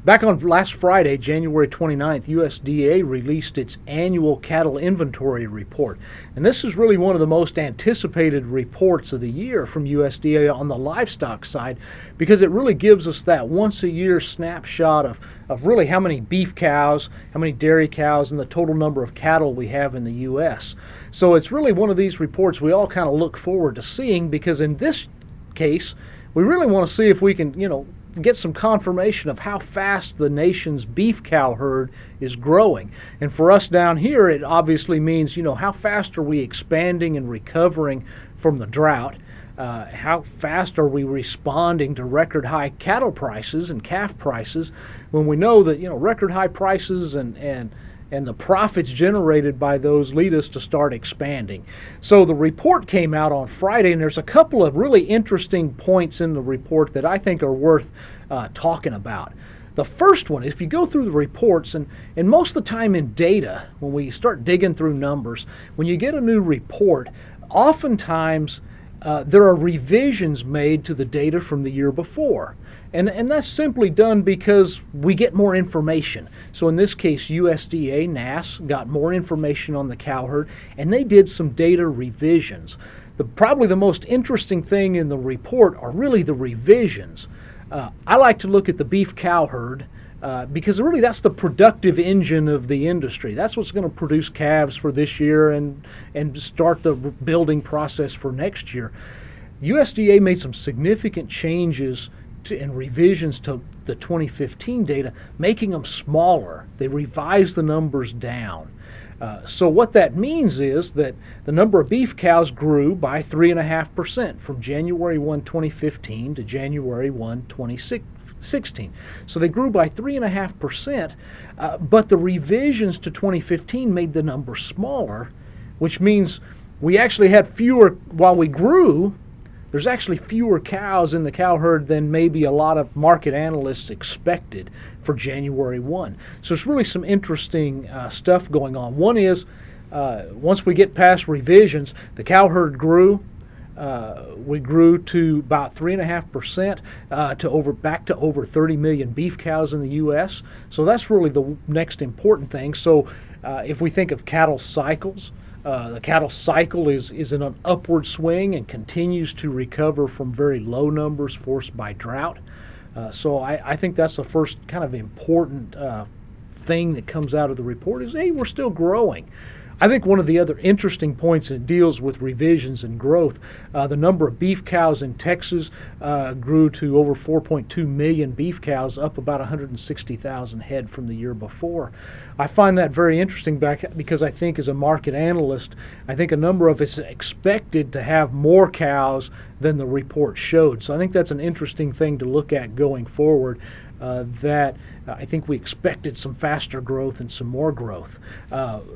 Back on last Friday, January 29th, USDA released its annual cattle inventory report. And this is really one of the most anticipated reports of the year from USDA on the livestock side, because it really gives us that once a year snapshot of really how many beef cows, how many dairy cows, and the total number of cattle we have in the U.S. So it's really one of these reports we all kind of look forward to seeing, because in this case, we really want to see if we can, get some confirmation of how fast the nation's beef cow herd is growing. And for us down here, it obviously means, how fast are we expanding and recovering from the drought? How fast are we responding to record high cattle prices and calf prices when we know that, record high prices and the profits generated by those lead us to start expanding. So the report came out on Friday, and there's a couple of really interesting points in the report that I think are worth talking about. The first one is, if you go through the reports, and most of the time in data, when we start digging through numbers, when you get a new report, oftentimes there are revisions made to the data from the year before. And that's simply done because we get more information. So in this case, USDA, NASS, got more information on the cow herd, and they did some data revisions. Probably the most interesting thing in the report are really the revisions. I like to look at the beef cow herd because really that's the productive engine of the industry. That's what's going to produce calves for this year and start the building process for next year. USDA made some significant changes and revisions to the 2015 data, making them smaller. They revised the numbers down. So what that means is that the number of beef cows grew by 3.5% from January 1, 2015 to January 1, 2016. So they grew by 3.5%, but the revisions to 2015 made the number smaller, which means we actually had fewer, while we grew, there's actually fewer cows in the cow herd than maybe a lot of market analysts expected for January 1. So it's really some interesting stuff going on. One is, once we get past revisions, the cow herd grew. We grew to about 3.5% back to over 30 million beef cows in the U.S. So that's really the next important thing. So if we think of cattle cycles, the cattle cycle is in an upward swing and continues to recover from very low numbers forced by drought. So I think that's the first kind of important thing that comes out of the report is, hey, we're still growing. I think one of the other interesting points that deals with revisions and growth, the number of beef cows in Texas grew to over 4.2 million beef cows, up about 160,000 head from the year before. I find that very interesting because I think as a market analyst, I think a number of us expected to have more cows than the report showed. So I think that's an interesting thing to look at going forward. That I think we expected some faster growth and some more growth.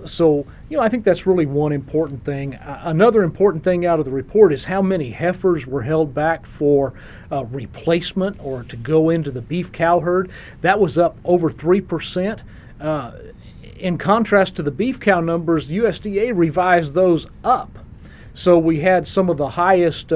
So I think that's really one important thing. Another important thing out of the report is how many heifers were held back for replacement or to go into the beef cow herd. That was up over 3%. In contrast to the beef cow numbers, USDA revised those up. So we had some of the highest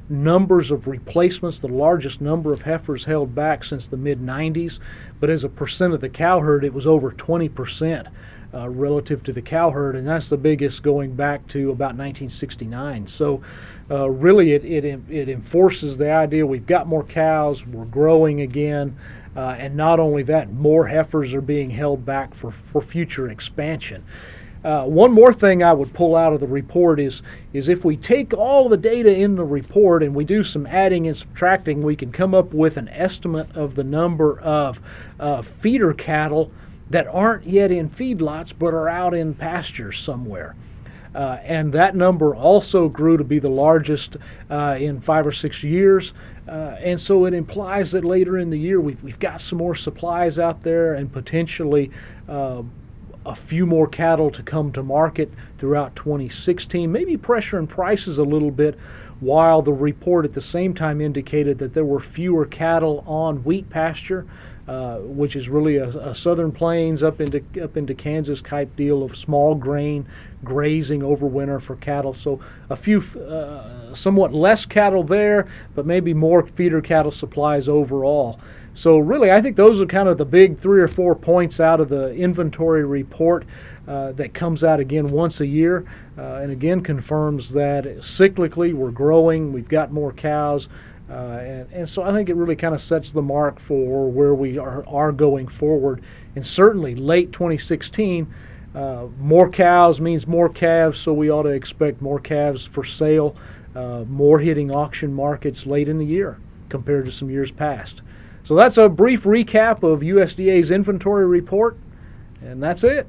numbers of replacements, the largest number of heifers held back since the mid-90s, but as a percent of the cow herd, it was over 20% relative to the cow herd, and that's the biggest going back to about 1969. So really it enforces the idea we've got more cows, we're growing again, and not only that, more heifers are being held back for future expansion. One more thing I would pull out of the report is if we take all the data in the report and we do some adding and subtracting, we can come up with an estimate of the number of feeder cattle that aren't yet in feedlots but are out in pastures somewhere. And that number also grew to be the largest in 5 or 6 years. And so it implies that later in the year we've got some more supplies out there and potentially a few more cattle to come to market throughout 2016, maybe pressuring prices a little bit, while the report at the same time indicated that there were fewer cattle on wheat pasture which is really a southern plains up into Kansas type deal of small grain grazing over winter for cattle. So a few somewhat less cattle there, but maybe more feeder cattle supplies overall. So really, I think those are kind of the big 3 or 4 points out of the inventory report that comes out again once a year, and again confirms that cyclically we're growing, we've got more cows, and so I think it really kind of sets the mark for where we are going forward. And certainly late 2016, more cows means more calves, so we ought to expect more calves for sale, more hitting auction markets late in the year compared to some years past. So that's a brief recap of USDA's inventory report, and that's it.